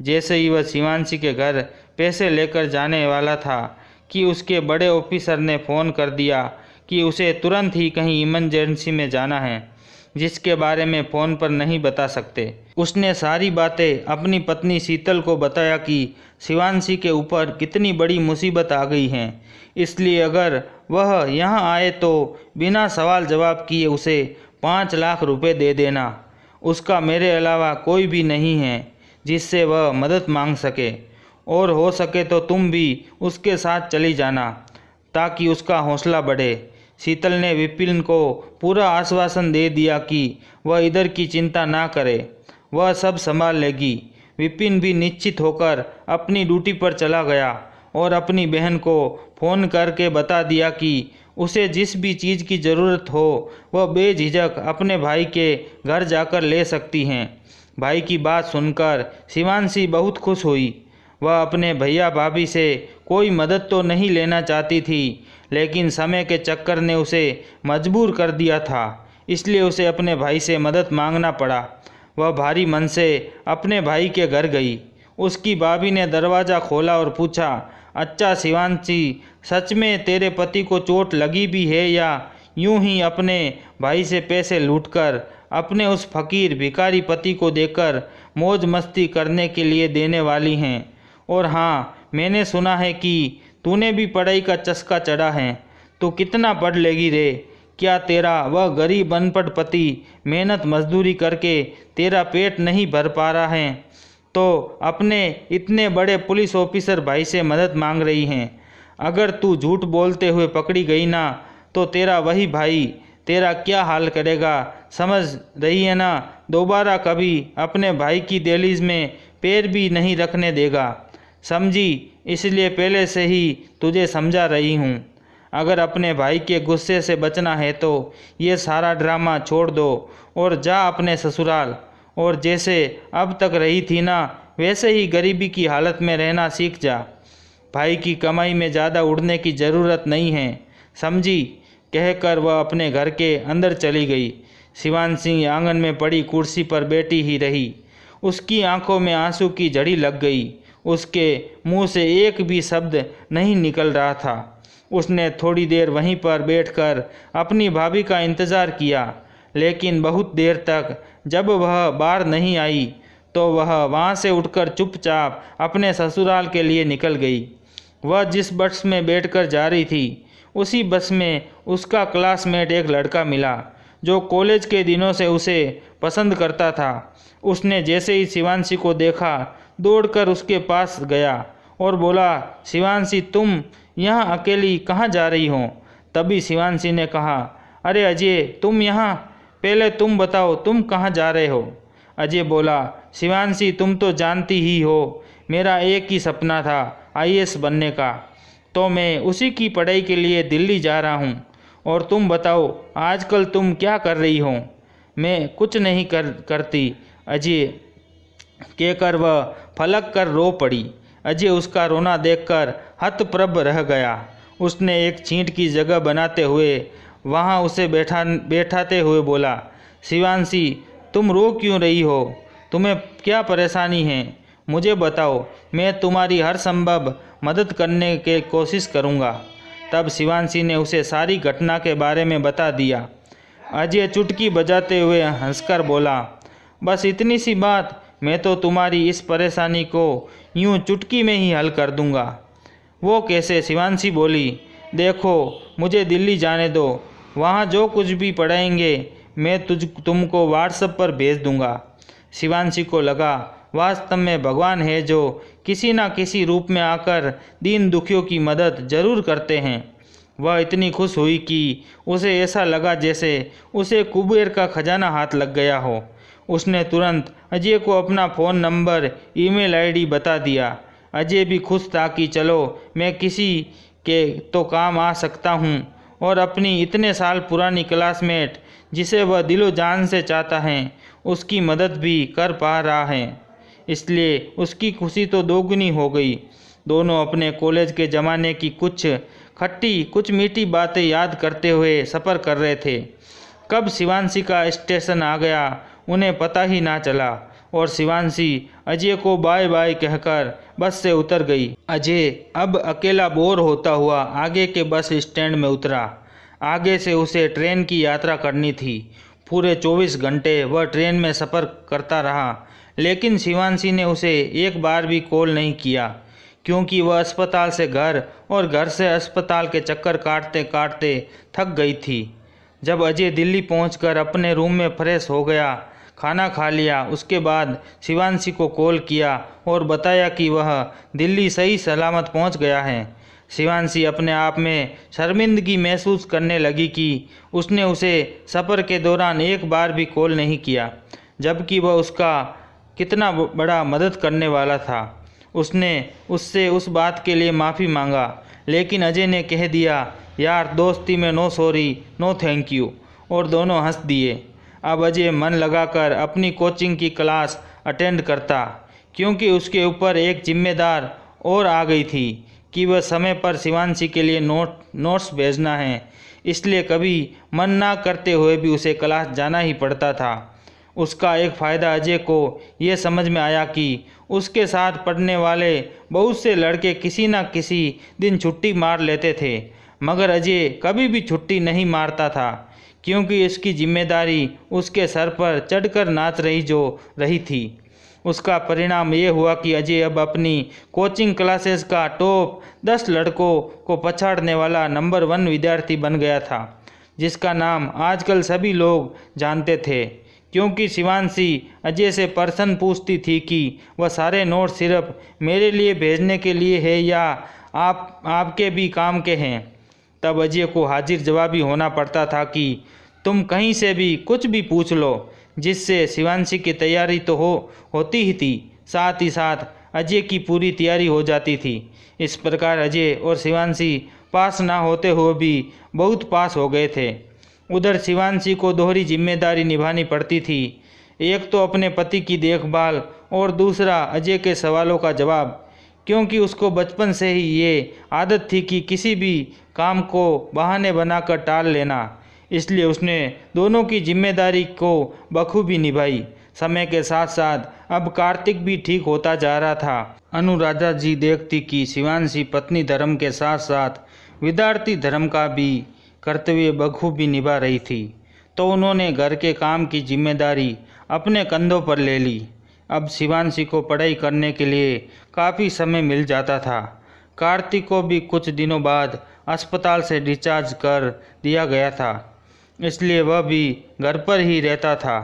जैसे ही वह शिवांशी के घर पैसे लेकर जाने वाला था कि उसके बड़े ऑफिसर ने फ़ोन कर दिया कि उसे तुरंत ही कहीं इमरजेंसी में जाना है, जिसके बारे में फ़ोन पर नहीं बता सकते। उसने सारी बातें अपनी पत्नी शीतल को बताया कि शिवांशी के ऊपर कितनी बड़ी मुसीबत आ गई है, इसलिए अगर वह यहाँ आए तो बिना सवाल जवाब किए उसे 5 लाख रुपए दे देना। उसका मेरे अलावा कोई भी नहीं है जिससे वह मदद मांग सके, और हो सके तो तुम भी उसके साथ चली जाना ताकि उसका हौसला बढ़े। शीतल ने विपिन को पूरा आश्वासन दे दिया कि वह इधर की चिंता ना करे, वह सब संभाल लेगी। विपिन भी निश्चित होकर अपनी ड्यूटी पर चला गया और अपनी बहन को फ़ोन करके बता दिया कि उसे जिस भी चीज़ की ज़रूरत हो वह बेझिझक अपने भाई के घर जाकर ले सकती हैं। भाई की बात सुनकर शिवांशी बहुत खुश हुई। वह अपने भैया भाभी से कोई मदद तो नहीं लेना चाहती थी, लेकिन समय के चक्कर ने उसे मजबूर कर दिया था, इसलिए उसे अपने भाई से मदद मांगना पड़ा। वह भारी मन से अपने भाई के घर गई। उसकी भाभी ने दरवाज़ा खोला और पूछा, अच्छा शिवांशी, सच में तेरे पति को चोट लगी भी है या यूं ही अपने भाई से पैसे लूटकर अपने उस फकीर भिखारी पति को देकर मौज मस्ती करने के लिए देने वाली हैं? और हाँ, मैंने सुना है कि तूने भी पढ़ाई का चस्का चढ़ा है। तू कितना पढ़ लेगी रे? क्या तेरा वह गरीब अनपढ़ पति मेहनत मजदूरी करके तेरा पेट नहीं भर पा रहा है, तो अपने इतने बड़े पुलिस ऑफिसर भाई से मदद मांग रही हैं? अगर तू झूठ बोलते हुए पकड़ी गई ना, तो तेरा वही भाई तेरा क्या हाल करेगा, समझ रही है ना? दोबारा कभी अपने भाई की दहलीज में पैर भी नहीं रखने देगा, समझी? इसलिए पहले से ही तुझे समझा रही हूँ। अगर अपने भाई के गुस्से से बचना है तो ये सारा ड्रामा छोड़ दो और जा अपने ससुराल, और जैसे अब तक रही थी ना, वैसे ही गरीबी की हालत में रहना सीख जा। भाई की कमाई में ज़्यादा उड़ने की ज़रूरत नहीं है, समझी? कहकर वह अपने घर के अंदर चली गई। शिवांशी आंगन में पड़ी कुर्सी पर बैठी ही रही। उसकी आंखों में आंसू की झड़ी लग गई। उसके मुंह से एक भी शब्द नहीं निकल रहा था। उसने थोड़ी देर वहीं पर बैठकर अपनी भाभी का इंतज़ार किया, लेकिन बहुत देर तक जब वह बाहर नहीं आई तो वह वहाँ से उठकर चुपचाप अपने ससुराल के लिए निकल गई। वह जिस बस में बैठकर जा रही थी, उसी बस में उसका क्लासमेट एक लड़का मिला जो कॉलेज के दिनों से उसे पसंद करता था। उसने जैसे ही शिवांशी को देखा, दौड़कर उसके पास गया और बोला, शिवांशी, तुम यहाँ अकेली कहाँ जा रही हो? तभी शिवांशी ने कहा, अरे अजय, तुम यहाँ? पहले तुम बताओ, तुम कहाँ जा रहे हो? अजय बोला, शिवांशी, तुम तो जानती ही हो मेरा एक ही सपना था, IAS बनने का, तो मैं उसी की पढ़ाई के लिए दिल्ली जा रहा हूँ। और तुम बताओ, आजकल तुम क्या कर रही हो? मैं कुछ नहीं करती, अजय कहकर वह फलक कर रो पड़ी। अजय उसका रोना देखकर हतप्रभ रह गया। उसने एक छींट की जगह बनाते हुए वहाँ उसे बैठाते हुए बोला, शिवांशी, तुम रो क्यों रही हो? तुम्हें क्या परेशानी है? मुझे बताओ, मैं तुम्हारी हर संभव मदद करने की कोशिश करूँगा। तब शिवांशी ने उसे सारी घटना के बारे में बता दिया। अजय चुटकी बजाते हुए हंसकर बोला, बस इतनी सी बात? मैं तो तुम्हारी इस परेशानी को यूं चुटकी में ही हल कर दूंगा। वो कैसे? शिवांशी बोली, देखो, मुझे दिल्ली जाने दो, वहाँ जो कुछ भी पढ़ाएंगे मैं तुमको व्हाट्सएप पर भेज दूंगा। शिवांशी को लगा वास्तव में भगवान है जो किसी न किसी रूप में आकर दीन दुखियों की मदद जरूर करते हैं। वह इतनी खुश हुई कि उसे ऐसा लगा जैसे उसे कुबेर का खजाना हाथ लग गया हो। उसने तुरंत अजय को अपना फ़ोन नंबर, ईमेल आईडी बता दिया। अजय भी खुश था कि चलो मैं किसी के तो काम आ सकता हूँ और अपनी इतने साल पुरानी क्लासमेट जिसे वह दिलो जान से चाहता है उसकी मदद भी कर पा रहा है। इसलिए उसकी खुशी तो दोगुनी हो गई। दोनों अपने कॉलेज के ज़माने की कुछ खट्टी कुछ मीठी बातें याद करते हुए सफ़र कर रहे थे। कब शिवांशी का स्टेशन आ गया उन्हें पता ही ना चला और शिवांशी अजय को बाय बाय कहकर बस से उतर गई। अजय अब अकेला बोर होता हुआ आगे के बस स्टैंड में उतरा। आगे से उसे ट्रेन की यात्रा करनी थी। पूरे 24 घंटे वह ट्रेन में सफ़र करता रहा, लेकिन शिवांशी ने उसे एक बार भी कॉल नहीं किया, क्योंकि वह अस्पताल से घर और घर से अस्पताल के चक्कर काटते काटते थक गई थी। जब अजय दिल्ली पहुंचकर अपने रूम में फ्रेश हो गया, खाना खा लिया, उसके बाद शिवांशी को कॉल किया और बताया कि वह दिल्ली सही सलामत पहुंच गया है। शिवांशी अपने आप में शर्मिंदगी महसूस करने लगी कि उसने उसे सफ़र के दौरान एक बार भी कॉल नहीं किया, जबकि वह उसका कितना बड़ा मदद करने वाला था। उसने उससे उस बात के लिए माफ़ी मांगा, लेकिन अजय ने कह दिया, यार दोस्ती में no sorry no thank you, और दोनों हंस दिए। अब अजय मन लगाकर अपनी कोचिंग की क्लास अटेंड करता, क्योंकि उसके ऊपर एक जिम्मेदार और आ गई थी कि वह समय पर शिवांशी के लिए नोट्स भेजना है। इसलिए कभी मन ना करते हुए भी उसे क्लास जाना ही पड़ता था। उसका एक फ़ायदा अजय को ये समझ में आया कि उसके साथ पढ़ने वाले बहुत से लड़के किसी न किसी दिन छुट्टी मार लेते थे, मगर अजय कभी भी छुट्टी नहीं मारता था, क्योंकि इसकी जिम्मेदारी उसके सर पर चढ़कर नाच रही थी। उसका परिणाम ये हुआ कि अजय अब अपनी कोचिंग क्लासेस का टॉप 10 लड़कों को पछाड़ने वाला नंबर 1 विद्यार्थी बन गया था, जिसका नाम आजकल सभी लोग जानते थे। क्योंकि शिवांशी अजय से पर्सन पूछती थी कि वह सारे नोट सिर्फ मेरे लिए भेजने के लिए है या आपके भी काम के हैं, तब अजय को हाजिर जवाबी होना पड़ता था कि तुम कहीं से भी कुछ भी पूछ लो, जिससे शिवांशी की तैयारी तो होती ही थी, साथ ही साथ अजय की पूरी तैयारी हो जाती थी। इस प्रकार अजय और शिवांशी पास ना होते हुए भी बहुत पास हो गए थे। उधर शिवांशी को दोहरी जिम्मेदारी निभानी पड़ती थी, एक तो अपने पति की देखभाल और दूसरा अजय के सवालों का जवाब, क्योंकि उसको बचपन से ही ये आदत थी कि किसी भी काम को बहाने बनाकर टाल लेना। इसलिए उसने दोनों की जिम्मेदारी को बखूबी निभाई। समय के साथ साथ अब कार्तिक भी ठीक होता जा रहा था। अनुराधा जी देखती कि शिवांशी पत्नी धर्म के साथ साथ विद्यार्थी धर्म का भी कर्तव्य बखूबी निभा रही थी, तो उन्होंने घर के काम की जिम्मेदारी अपने कंधों पर ले ली। अब शिवांशी को पढ़ाई करने के लिए काफ़ी समय मिल जाता था। कार्तिक को भी कुछ दिनों बाद अस्पताल से डिस्चार्ज कर दिया गया था, इसलिए वह भी घर पर ही रहता था।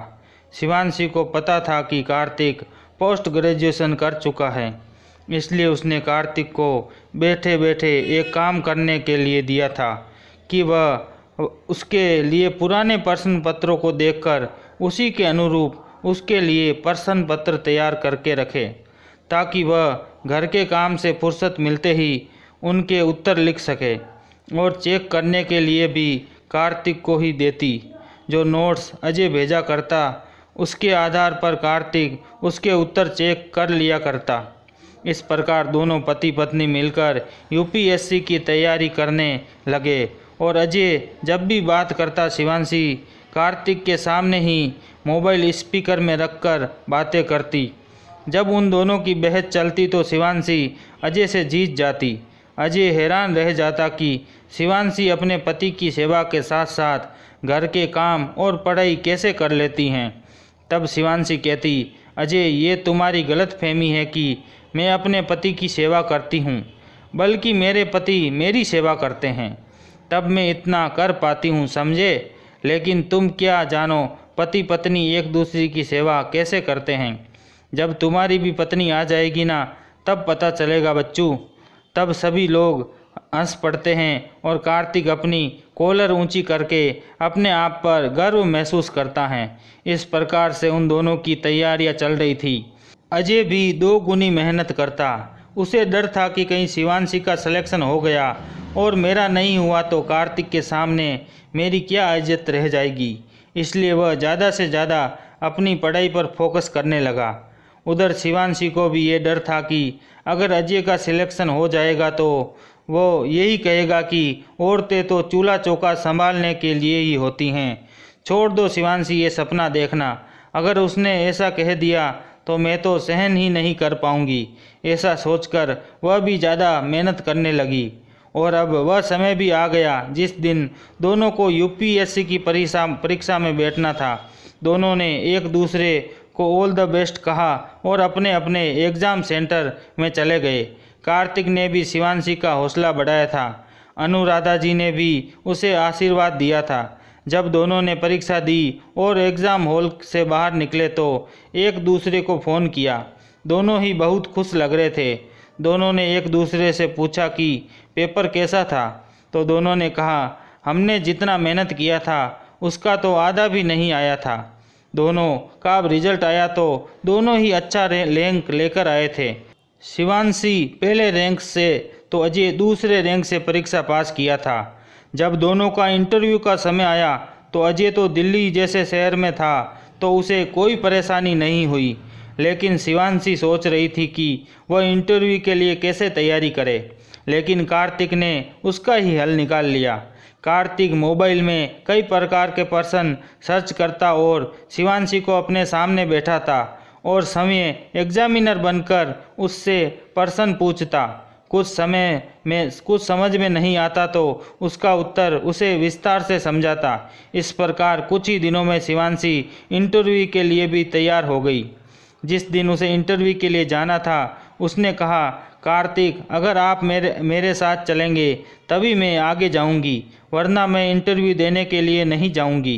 शिवांशी को पता था कि कार्तिक पोस्ट ग्रेजुएशन कर चुका है, इसलिए उसने कार्तिक को बैठे बैठे एक काम करने के लिए दिया था कि वह उसके लिए पुराने प्रश्न पत्रों को देखकर उसी के अनुरूप उसके लिए प्रश्न पत्र तैयार करके रखे, ताकि वह घर के काम से फुर्सत मिलते ही उनके उत्तर लिख सके और चेक करने के लिए भी कार्तिक को ही देती। जो नोट्स अजय भेजा करता, उसके आधार पर कार्तिक उसके उत्तर चेक कर लिया करता। इस प्रकार दोनों पति पत्नी मिलकर यूपीएससी की तैयारी करने लगे और अजय जब भी बात करता शिवांशी कार्तिक के सामने ही मोबाइल स्पीकर में रखकर बातें करती। जब उन दोनों की बहस चलती तो शिवांशी अजय से जीत जाती। अजय हैरान रह जाता कि शिवांशी अपने पति की सेवा के साथ साथ घर के काम और पढ़ाई कैसे कर लेती हैं। तब शिवांशी कहती, अजय ये तुम्हारी गलतफहमी है कि मैं अपने पति की सेवा करती हूँ, बल्कि मेरे पति मेरी सेवा करते हैं, तब मैं इतना कर पाती हूँ, समझे। लेकिन तुम क्या जानो पति पत्नी एक दूसरे की सेवा कैसे करते हैं। जब तुम्हारी भी पत्नी आ जाएगी ना, तब पता चलेगा बच्चू। तब सभी लोग हंस पड़ते हैं और कार्तिक अपनी कॉलर ऊंची करके अपने आप पर गर्व महसूस करता है। इस प्रकार से उन दोनों की तैयारियां चल रही थी। अजय भी दो गुनी मेहनत करता। उसे डर था कि कहीं शिवांशी का सिलेक्शन हो गया और मेरा नहीं हुआ तो कार्तिक के सामने मेरी क्या इज्जत रह जाएगी। इसलिए वह ज़्यादा से ज़्यादा अपनी पढ़ाई पर फोकस करने लगा। उधर शिवांशी को भी ये डर था कि अगर अजय का सिलेक्शन हो जाएगा तो वो यही कहेगा कि औरतें तो चूल्हा चौका संभालने के लिए ही होती हैं। छोड़ दो शिवांशी ये सपना देखना, अगर उसने ऐसा कह दिया तो मैं तो सहन ही नहीं कर पाऊंगी। ऐसा सोचकर वह भी ज़्यादा मेहनत करने लगी। और अब वह समय भी आ गया जिस दिन दोनों को यूपीएससी की परीक्षा में बैठना था। दोनों ने एक दूसरे को ऑल द बेस्ट कहा और अपने अपने एग्ज़ाम सेंटर में चले गए। कार्तिक ने भी शिवांशी का हौसला बढ़ाया था। अनुराधा जी ने भी उसे आशीर्वाद दिया था। जब दोनों ने परीक्षा दी और एग्ज़ाम हॉल से बाहर निकले तो एक दूसरे को फ़ोन किया। दोनों ही बहुत खुश लग रहे थे। दोनों ने एक दूसरे से पूछा कि पेपर कैसा था, तो दोनों ने कहा हमने जितना मेहनत किया था उसका तो आधा भी नहीं आया था। दोनों का अब रिजल्ट आया तो दोनों ही अच्छा रैंक लेकर आए थे। शिवांशी पहले रैंक से तो अजय दूसरे रैंक से परीक्षा पास किया था। जब दोनों का इंटरव्यू का समय आया तो अजय तो दिल्ली जैसे शहर में था तो उसे कोई परेशानी नहीं हुई, लेकिन शिवांशी सोच रही थी कि वह इंटरव्यू के लिए कैसे तैयारी करे। लेकिन कार्तिक ने उसका ही हल निकाल लिया। कार्तिक मोबाइल में कई प्रकार के प्रश्न सर्च करता और शिवांशी को अपने सामने बैठा था और समय एग्जामिनर बनकर उससे प्रश्न पूछता। कुछ समझ में नहीं आता तो उसका उत्तर उसे विस्तार से समझाता। इस प्रकार कुछ ही दिनों में शिवांशी इंटरव्यू के लिए भी तैयार हो गई। जिस दिन उसे इंटरव्यू के लिए जाना था उसने कहा, कार्तिक अगर आप मेरे साथ चलेंगे तभी मैं आगे जाऊंगी, वरना मैं इंटरव्यू देने के लिए नहीं जाऊंगी।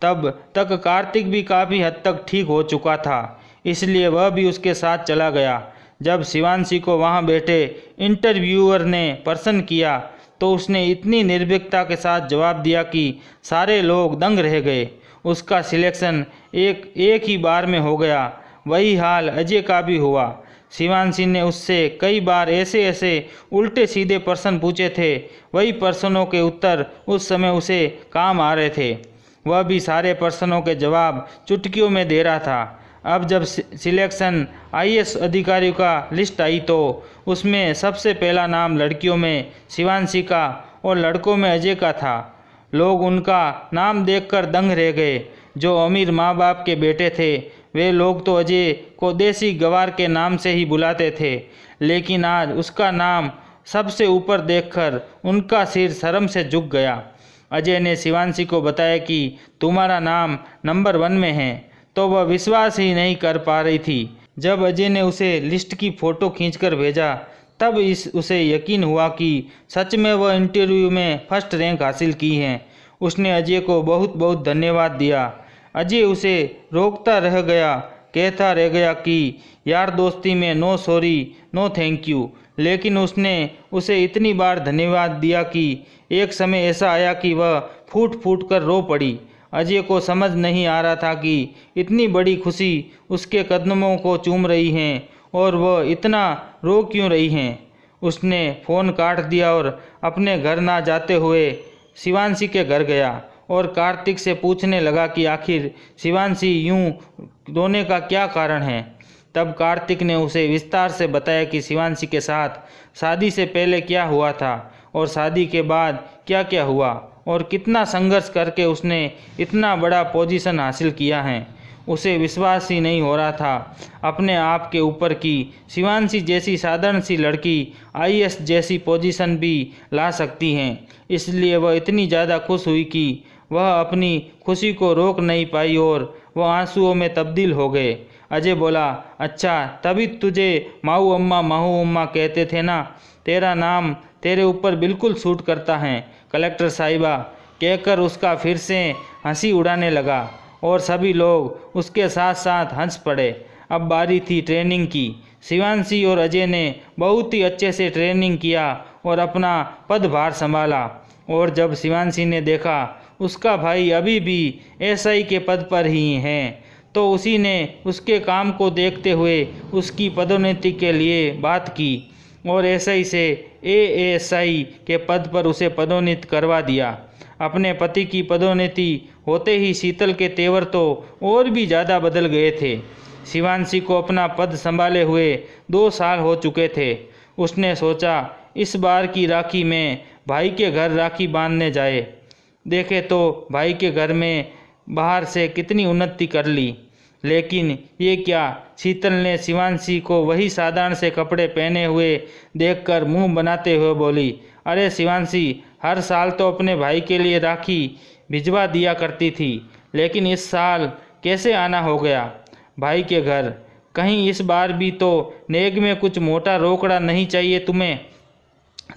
तब तक कार्तिक भी काफ़ी हद तक ठीक हो चुका था, इसलिए वह भी उसके साथ चला गया। जब शिवांशी को वहां बैठे इंटरव्यूअर ने प्रश्न किया तो उसने इतनी निर्भीकता के साथ जवाब दिया कि सारे लोग दंग रह गए। उसका सिलेक्शन एक ही बार में हो गया। वही हाल अजय का भी हुआ। शिवांशी ने उससे कई बार ऐसे उल्टे सीधे प्रश्न पूछे थे। वही प्रश्नों के उत्तर उस समय उसे काम आ रहे थे। वह भी सारे प्रश्नों के जवाब चुटकियों में दे रहा था। अब जब सिलेक्शन आईएएस अधिकारियों का लिस्ट आई तो उसमें सबसे पहला नाम लड़कियों में शिवांशी का और लड़कों में अजय का था। लोग उनका नाम देखकर दंग रह गए। जो अमीर माँ बाप के बेटे थे वे लोग तो अजय को देसी गवार के नाम से ही बुलाते थे, लेकिन आज उसका नाम सबसे ऊपर देखकर उनका सिर शर्म से झुक गया। अजय ने शिवांशी को बताया कि तुम्हारा नाम नंबर 1 में है, तो वह विश्वास ही नहीं कर पा रही थी। जब अजय ने उसे लिस्ट की फ़ोटो खींचकर भेजा तब उसे यकीन हुआ कि सच में वह इंटरव्यू में फर्स्ट रैंक हासिल की है। उसने अजय को बहुत बहुत धन्यवाद दिया। अजय उसे रोकता रह गया, कहता रह गया कि यार दोस्ती में no sorry no thank you, लेकिन उसने उसे इतनी बार धन्यवाद दिया कि एक समय ऐसा आया कि वह फूट फूट कर रो पड़ी। अजय को समझ नहीं आ रहा था कि इतनी बड़ी खुशी उसके कदमों को चूम रही हैं और वह इतना रो क्यों रही हैं। उसने फ़ोन काट दिया और अपने घर ना जाते हुए शिवांशी के घर गया और कार्तिक से पूछने लगा कि आखिर शिवांशी यूं रोने का क्या कारण है। तब कार्तिक ने उसे विस्तार से बताया कि शिवांशी के साथ शादी से पहले क्या हुआ था और शादी के बाद क्या क्या हुआ और कितना संघर्ष करके उसने इतना बड़ा पोजीशन हासिल किया है। उसे विश्वास ही नहीं हो रहा था अपने आप के ऊपर कि शिवांशी जैसी साधारण सी लड़की आईएएस जैसी पोजीशन भी ला सकती हैं। इसलिए वह इतनी ज़्यादा खुश हुई कि वह अपनी खुशी को रोक नहीं पाई और वह आंसुओं में तब्दील हो गए। अजय बोला, अच्छा तभी तुझे माऊ अम्मा कहते थे ना, तेरा नाम तेरे ऊपर बिल्कुल सूट करता है कलेक्टर साहिबा, कहकर उसका फिर से हंसी उड़ाने लगा और सभी लोग उसके साथ साथ हंस पड़े। अब बारी थी ट्रेनिंग की। शिवांशी और अजय ने बहुत ही अच्छे से ट्रेनिंग किया और अपना पदभार संभाला। और जब शिवांशी ने देखा उसका भाई अभी भी एसआई के पद पर ही है, तो उसी ने उसके काम को देखते हुए उसकी पदोन्नति के लिए बात की और एसआई से एएसआई के पद पर उसे पदोन्नत करवा दिया। अपने पति की पदोन्नति होते ही शीतल के तेवर तो और भी ज़्यादा बदल गए थे। शिवांशी को अपना पद संभाले हुए 2 साल हो चुके थे। उसने सोचा इस बार की राखी में भाई के घर राखी बांधने जाए, देखे तो भाई के घर में बाहर से कितनी उन्नति कर ली। लेकिन ये क्या, शीतल ने शिवांशी को वही साधारण से कपड़े पहने हुए देखकर मुंह बनाते हुए बोली, अरे शिवांशी, हर साल तो अपने भाई के लिए राखी भिजवा दिया करती थी, लेकिन इस साल कैसे आना हो गया भाई के घर? कहीं इस बार भी तो नेग में कुछ मोटा रोकड़ा नहीं चाहिए तुम्हें?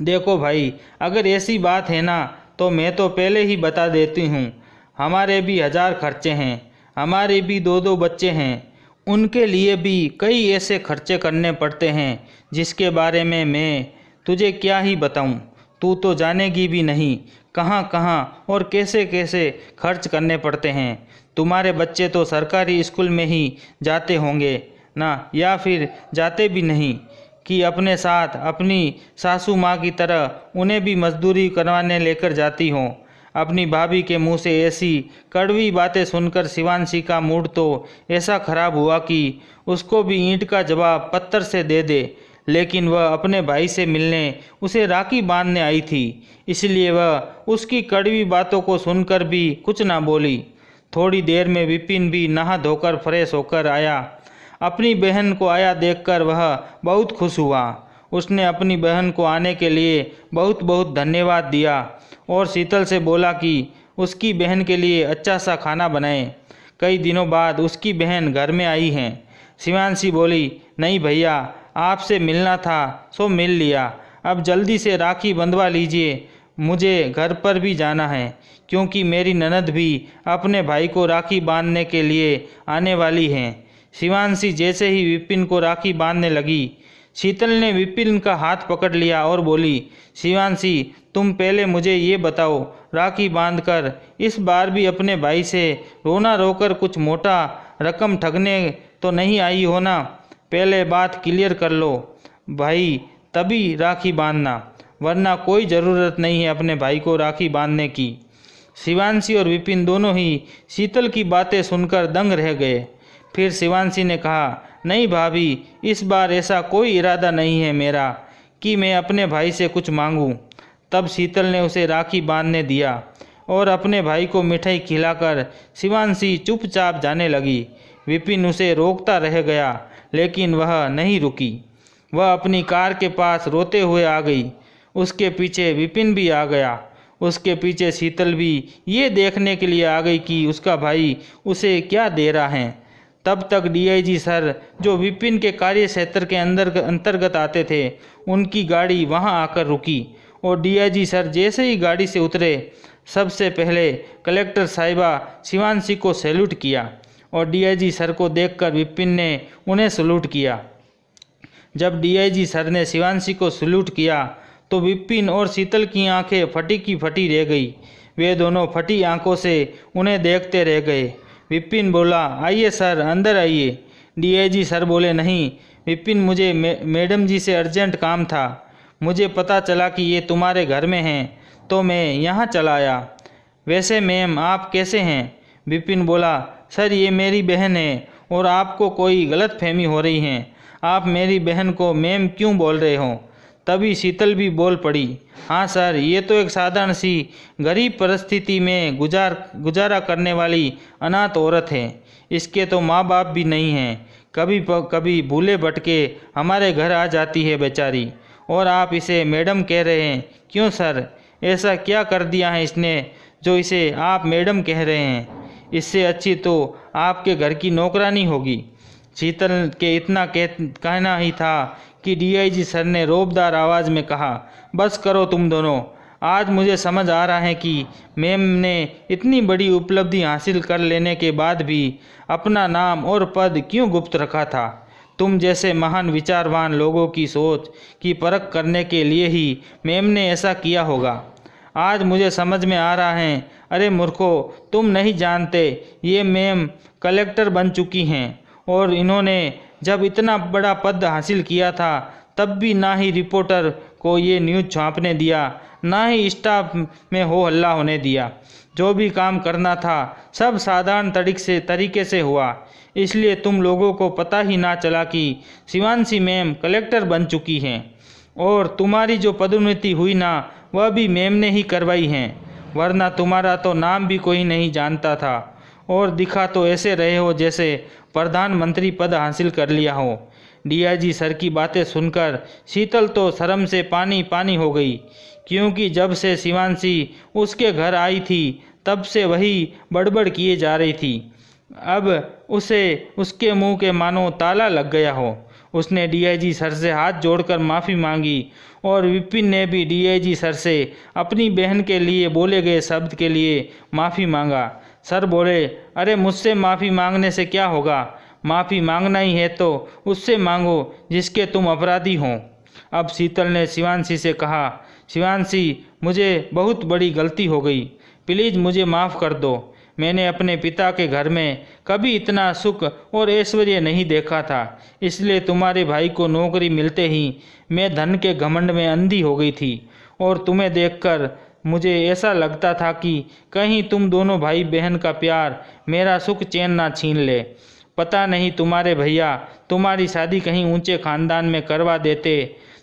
देखो भाई, अगर ऐसी बात है ना तो मैं तो पहले ही बता देती हूँ, हमारे भी 1000 खर्चे हैं, हमारे भी 2-2 बच्चे हैं, उनके लिए भी कई ऐसे खर्चे करने पड़ते हैं जिसके बारे में मैं तुझे क्या ही बताऊं। तू तो जानेगी भी नहीं कहाँ कहाँ और कैसे कैसे खर्च करने पड़ते हैं। तुम्हारे बच्चे तो सरकारी स्कूल में ही जाते होंगे ना, या फिर जाते भी नहीं कि अपने साथ अपनी सासू माँ की तरह उन्हें भी मजदूरी करवाने लेकर जाती हों। अपनी भाभी के मुंह से ऐसी कड़वी बातें सुनकर शिवांशी का मूड तो ऐसा खराब हुआ कि उसको भी ईंट का जवाब पत्थर से दे दे। लेकिन वह अपने भाई से मिलने उसे राखी बांधने आई थी, इसलिए वह उसकी कड़वी बातों को सुनकर भी कुछ ना बोली। थोड़ी देर में विपिन भी नहा धोकर फ्रेश होकर आया। अपनी बहन को आया देखकर वह बहुत खुश हुआ। उसने अपनी बहन को आने के लिए बहुत बहुत धन्यवाद दिया और शीतल से बोला कि उसकी बहन के लिए अच्छा सा खाना बनाए। कई दिनों बाद उसकी बहन घर में आई हैं। शिवांशी बोली, नहीं भैया, आपसे मिलना था सो मिल लिया, अब जल्दी से राखी बंधवा लीजिए, मुझे घर पर भी जाना है क्योंकि मेरी ननद भी अपने भाई को राखी बांधने के लिए आने वाली हैं। शिवांशी जैसे ही विपिन को राखी बांधने लगी, शीतल ने विपिन का हाथ पकड़ लिया और बोली, शिवांशी, तुम पहले मुझे ये बताओ, राखी बांधकर इस बार भी अपने भाई से रोना रोकर कुछ मोटा रकम ठगने तो नहीं आई हो ना? पहले बात क्लियर कर लो भाई, तभी राखी बांधना, वरना कोई ज़रूरत नहीं है अपने भाई को राखी बांधने की। शिवांशी और विपिन दोनों ही शीतल की बातें सुनकर दंग रह गए। फिर शिवांशी ने कहा, नहीं भाभी, इस बार ऐसा कोई इरादा नहीं है मेरा कि मैं अपने भाई से कुछ मांगूं। तब शीतल ने उसे राखी बांधने दिया और अपने भाई को मिठाई खिलाकर शिवांशी चुपचाप जाने लगी। विपिन उसे रोकता रह गया, लेकिन वह नहीं रुकी। वह अपनी कार के पास रोते हुए आ गई। उसके पीछे विपिन भी आ गया। उसके पीछे शीतल भी ये देखने के लिए आ गई कि उसका भाई उसे क्या दे रहा है। तब तक डीआईजी सर, जो विपिन के कार्य क्षेत्र के अंतर्गत आते थे, उनकी गाड़ी वहां आकर रुकी और डीआईजी सर जैसे ही गाड़ी से उतरे, सबसे पहले कलेक्टर साहिबा शिवांशी को सैल्यूट किया और डीआईजी सर को देखकर विपिन ने उन्हें सैल्यूट किया। जब डीआईजी सर ने शिवांशी को सैल्यूट किया तो विपिन और शीतल की आंखें फटी की फटी रह गई। वे दोनों फटी आंखों से उन्हें देखते रह गए। विपिन बोला, आइए सर, अंदर आइए। डीआईजी सर बोले, नहीं विपिन, मुझे मैडम जी से अर्जेंट काम था। मुझे पता चला कि ये तुम्हारे घर में हैं, तो मैं यहाँ चला आया। वैसे मैम, आप कैसे हैं? विपिन बोला, सर ये मेरी बहन है और आपको कोई गलतफहमी हो रही है। आप मेरी बहन को मैम क्यों बोल रहे हो? तभी शीतल भी बोल पड़ी, हाँ सर, ये तो एक साधारण सी गरीब परिस्थिति में गुजारा करने वाली अनाथ औरत है। इसके तो माँ बाप भी नहीं हैं। कभी भूले भटके हमारे घर आ जाती है बेचारी, और आप इसे मैडम कह रहे हैं। क्यों सर, ऐसा क्या कर दिया है इसने जो इसे आप मैडम कह रहे हैं? इससे अच्छी तो आपके घर की नौकरानी होगी। शीतल के इतना कहना ही था कि डीआईजी सर ने रोबदार आवाज़ में कहा, बस करो तुम दोनों, आज मुझे समझ आ रहा है कि मैम ने इतनी बड़ी उपलब्धि हासिल कर लेने के बाद भी अपना नाम और पद क्यों गुप्त रखा था। तुम जैसे महान विचारवान लोगों की सोच की परख करने के लिए ही मैम ने ऐसा किया होगा। आज मुझे समझ में आ रहा है। अरे मूर्खो, तुम नहीं जानते, ये मैम कलेक्टर बन चुकी हैं और इन्होंने जब इतना बड़ा पद हासिल किया था तब भी ना ही रिपोर्टर को ये न्यूज़ छापने दिया, ना ही स्टाफ में हो हल्ला होने दिया। जो भी काम करना था सब साधारण तरीके से हुआ। इसलिए तुम लोगों को पता ही ना चला कि शिवांशी मैम कलेक्टर बन चुकी हैं और तुम्हारी जो पदोन्नति हुई ना वह भी मैम ने ही करवाई हैं, वरना तुम्हारा तो नाम भी कोई नहीं जानता था और दिखा तो ऐसे रहे हो जैसे प्रधानमंत्री पद हासिल कर लिया हो। डीआईजी सर की बातें सुनकर शीतल तो शर्म से पानी पानी हो गई, क्योंकि जब से शिवांशी उसके घर आई थी तब से वही बड़बड़ किए जा रही थी। अब उसे उसके मुंह के मानो ताला लग गया हो। उसने डीआईजी सर से हाथ जोड़कर माफ़ी मांगी और विपिन ने भी डीआईजी सर से अपनी बहन के लिए बोले गए शब्द के लिए माफ़ी मांगा। सर बोले, अरे मुझसे माफ़ी मांगने से क्या होगा, माफ़ी मांगना ही है तो उससे मांगो जिसके तुम अपराधी हों। अब शीतल ने शिवांशी से कहा, शिवांशी मुझे बहुत बड़ी गलती हो गई, प्लीज़ मुझे माफ़ कर दो। मैंने अपने पिता के घर में कभी इतना सुख और ऐश्वर्य नहीं देखा था, इसलिए तुम्हारे भाई को नौकरी मिलते ही मैं धन के घमंड में अंधी हो गई थी और तुम्हें देखकर मुझे ऐसा लगता था कि कहीं तुम दोनों भाई बहन का प्यार मेरा सुख चैन ना छीन ले। पता नहीं तुम्हारे भैया तुम्हारी शादी कहीं ऊंचे खानदान में करवा देते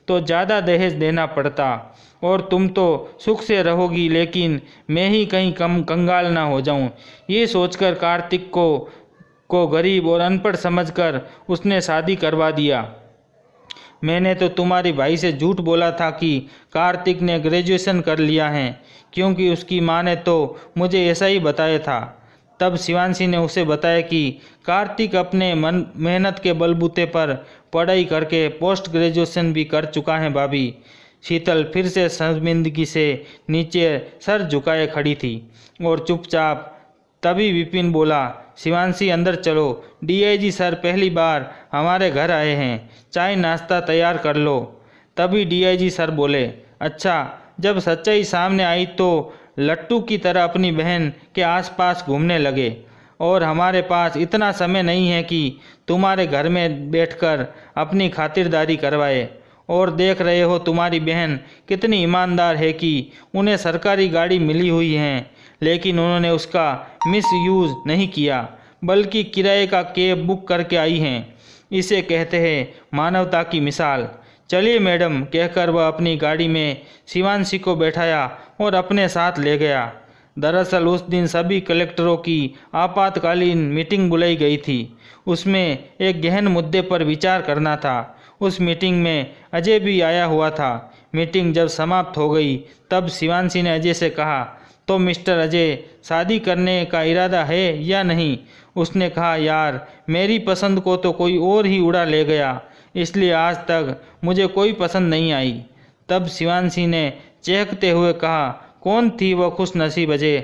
तो ज़्यादा दहेज देना पड़ता और तुम तो सुख से रहोगी, लेकिन मैं ही कहीं कम कंगाल ना हो जाऊं। ये सोचकर कार्तिक को गरीब और अनपढ़ समझकर उसने शादी करवा दिया। मैंने तो तुम्हारे भाई से झूठ बोला था कि कार्तिक ने ग्रेजुएशन कर लिया है, क्योंकि उसकी माँ ने तो मुझे ऐसा ही बताया था। तब शिवांशी ने उसे बताया कि कार्तिक अपने मेहनत के बलबूते पर पढ़ाई करके पोस्ट ग्रेजुएशन भी कर चुका है भाभी। शीतल फिर से शर्मिंदगी से नीचे सर झुकाए खड़ी थी और चुपचाप। तभी विपिन बोला, शिवांशी अंदर चलो, डीआईजी सर पहली बार हमारे घर आए हैं, चाय नाश्ता तैयार कर लो। तभी डीआईजी सर बोले, अच्छा। जब सच्चाई सामने आई तो लट्टू की तरह अपनी बहन के आसपास घूमने लगे और हमारे पास इतना समय नहीं है कि तुम्हारे घर में बैठकर अपनी खातिरदारी करवाए। और देख रहे हो तुम्हारी बहन कितनी ईमानदार है कि उन्हें सरकारी गाड़ी मिली हुई है, लेकिन उन्होंने उसका मिसयूज़ नहीं किया, बल्कि किराए का कैब बुक करके आई हैं। इसे कहते हैं मानवता की मिसाल। चलिए मैडम, कहकर वह अपनी गाड़ी में शिवांशी को बैठाया और अपने साथ ले गया। दरअसल उस दिन सभी कलेक्टरों की आपातकालीन मीटिंग बुलाई गई थी। उसमें एक गहन मुद्दे पर विचार करना था। उस मीटिंग में अजय भी आया हुआ था। मीटिंग जब समाप्त हो गई तब शिवांशी ने अजय से कहा, तो मिस्टर अजय, शादी करने का इरादा है या नहीं? उसने कहा, यार मेरी पसंद को तो कोई और ही उड़ा ले गया, इसलिए आज तक मुझे कोई पसंद नहीं आई। तब शिवांशी ने चहकते हुए कहा, कौन थी वह खुश नसीब अजय?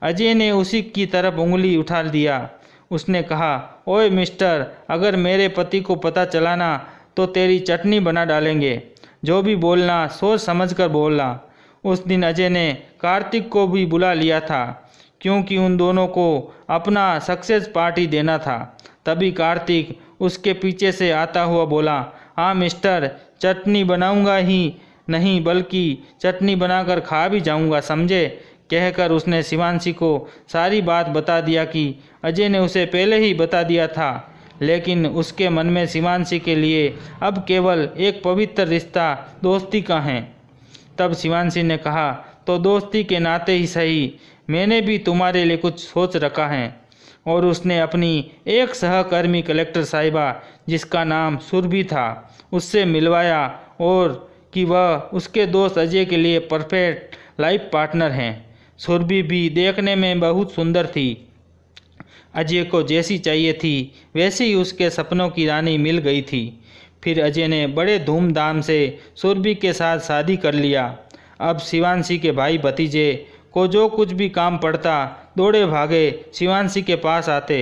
अजय ने उसी की तरफ उंगली उठा दिया। उसने कहा, ओए मिस्टर, अगर मेरे पति को पता चला ना तो तेरी चटनी बना डालेंगे। जो भी बोलना सोच समझ कर बोलना। उस दिन अजय ने कार्तिक को भी बुला लिया था, क्योंकि उन दोनों को अपना सक्सेस पार्टी देना था। तभी कार्तिक उसके पीछे से आता हुआ बोला, हाँ मिस्टर, चटनी बनाऊंगा ही नहीं बल्कि चटनी बनाकर खा भी जाऊंगा, समझे? कहकर उसने शिवांशी को सारी बात बता दिया कि अजय ने उसे पहले ही बता दिया था, लेकिन उसके मन में शिवांशी के लिए अब केवल एक पवित्र रिश्ता दोस्ती का है। तब शिवांशी ने कहा, तो दोस्ती के नाते ही सही, मैंने भी तुम्हारे लिए कुछ सोच रखा है। और उसने अपनी एक सहकर्मी कलेक्टर साहिबा, जिसका नाम सुरभि था, उससे मिलवाया और कि वह उसके दोस्त अजय के लिए परफेक्ट लाइफ पार्टनर हैं। सुरभि भी देखने में बहुत सुंदर थी। अजय को जैसी चाहिए थी वैसी ही उसके सपनों की रानी मिल गई थी। फिर अजय ने बड़े धूमधाम से सुरभि के साथ शादी कर लिया। अब शिवांशी के भाई भतीजे को जो कुछ भी काम पड़ता दौड़े भागे शिवांशी के पास आते।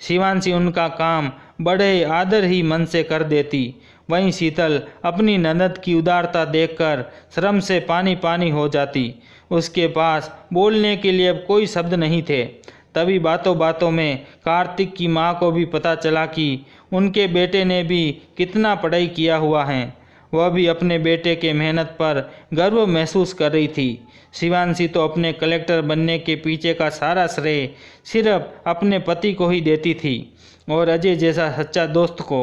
शिवांशी उनका काम बड़े आदर ही मन से कर देती। वहीं शीतल अपनी ननद की उदारता देखकर शर्म से पानी पानी हो जाती। उसके पास बोलने के लिए अब कोई शब्द नहीं थे। तभी बातों बातों में कार्तिक की माँ को भी पता चला कि उनके बेटे ने भी कितना पढ़ाई किया हुआ है। वह भी अपने बेटे के मेहनत पर गर्व महसूस कर रही थी। शिवांशी तो अपने कलेक्टर बनने के पीछे का सारा श्रेय सिर्फ अपने पति को ही देती थी और अजय जैसा सच्चा दोस्त को।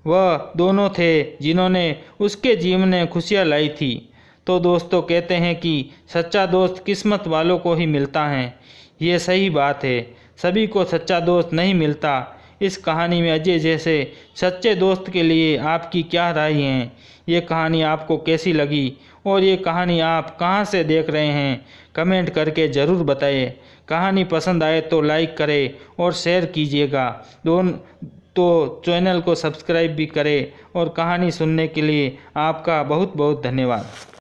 वह दोनों थे जिन्होंने उसके जीवन में खुशियाँ लाई थी। तो दोस्तों कहते हैं कि सच्चा दोस्त किस्मत वालों को ही मिलता है। ये सही बात है, सभी को सच्चा दोस्त नहीं मिलता। इस कहानी में अजय जैसे सच्चे दोस्त के लिए आपकी क्या राय है? ये कहानी आपको कैसी लगी और ये कहानी आप कहाँ से देख रहे हैं? कमेंट करके ज़रूर बताइए। कहानी पसंद आए तो लाइक करें और शेयर कीजिएगा। तो चैनल को सब्सक्राइब भी करें और कहानी सुनने के लिए आपका बहुत बहुत धन्यवाद।